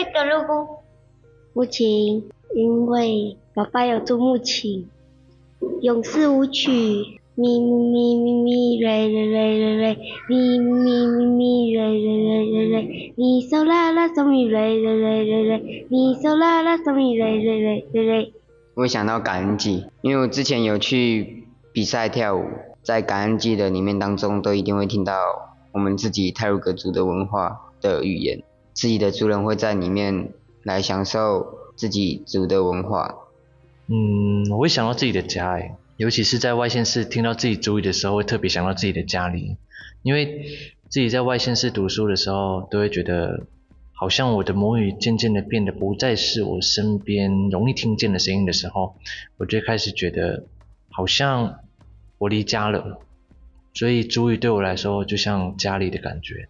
的路姑？木琴，因为爸爸有做木琴。勇士舞曲，咪咪咪咪瑞瑞瑞瑞瑞，咪咪咪咪瑞瑞瑞瑞瑞，咪嗦啦啦嗦咪瑞瑞瑞瑞瑞，咪嗦啦啦嗦咪瑞瑞瑞瑞瑞。我会想到感恩祭，因为我之前有去比赛跳舞，在感恩祭的里面当中，都一定会听到我们自己太鲁阁族的文化的语言，自己的族人会在里面来享受自己族的文化。我会想到自己的家尤其是在外县市听到自己族语的时候，会特别想到自己的家里，因为自己在外县市读书的时候，都会觉得好像我的母语渐渐的变得不再是我身边容易听见的声音的时候，我就开始觉得好像我离家了，所以族语对我来说就像家里的感觉。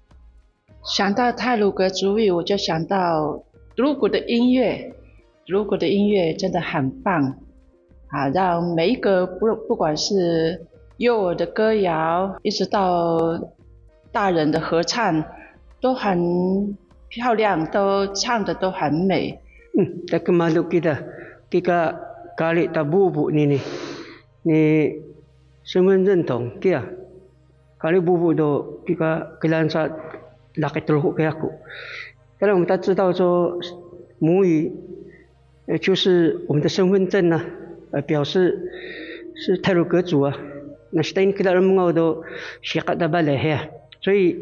想到太鲁阁族语，我就想到鲁谷的音乐，鲁谷的音乐真的很棒啊，让每一个不管是幼儿的歌谣，一直到大人的合唱，都很漂亮，都唱的都很美。Tak kemaluk kita kali tabubu ni semua 认同 kia kali bubu do kita kelansa laki teruk ke aku。当然我们大家知道说母语就是我们的身份证啊，表示是太鲁阁族啊。那现在kita mengau do syakat dah balik ya， 所以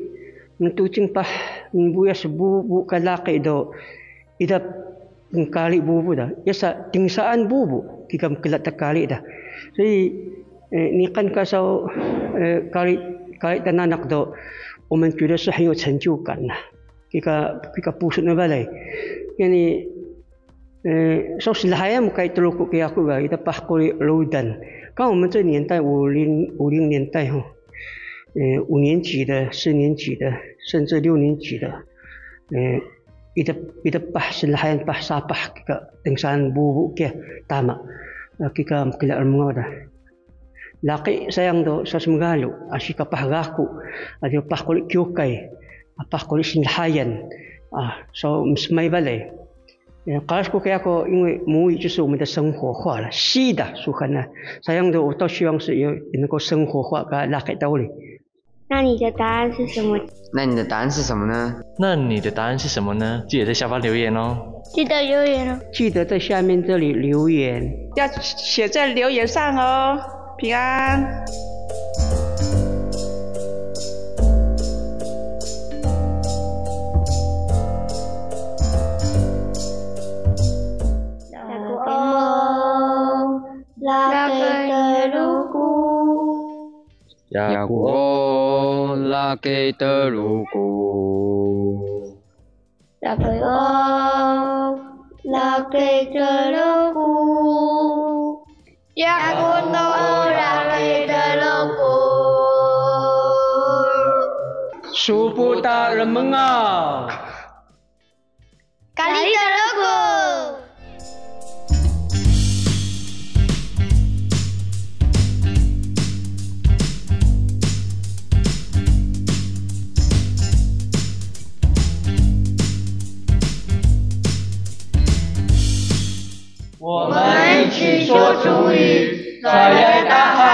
tu cimpah buya sebubu kalaki do idap kali bubu dah yasa tingsaan bubu kita kelat kali dah， 所以你看kasau kali tananak do， 我们觉得是很有成就感的。kita pusut na balay yani so silahaya mo kahit tuloko kaya ako ga ita pahkuli loadan。刚我们这年代50年代5年级的4年级的甚至6年级的ita pah silahayan pah sapah kika tingsan bubu kaya tama kika makila mga da laki sayang do sa sumgalo asika pahgaku adio pahkuli kyukay pahkuli silahayan so mismay balay。Kalas ko kaya ko， 因为母语就是我们的生活化了，是的，属很难。sayang的我倒希望是能够生活化，把它拉开道理。那你的答案是什么？那你的答案是什么呢？记得在下方留言哦。记得留言哦。记得在下面这里留言，要写在留言上哦。平安。Yakuo laki telugu. Yakuo laki telugu. Yakuo laki telugu. 苏布达人们啊！ Kali telugu. 我们一起说族语，Saya tahan。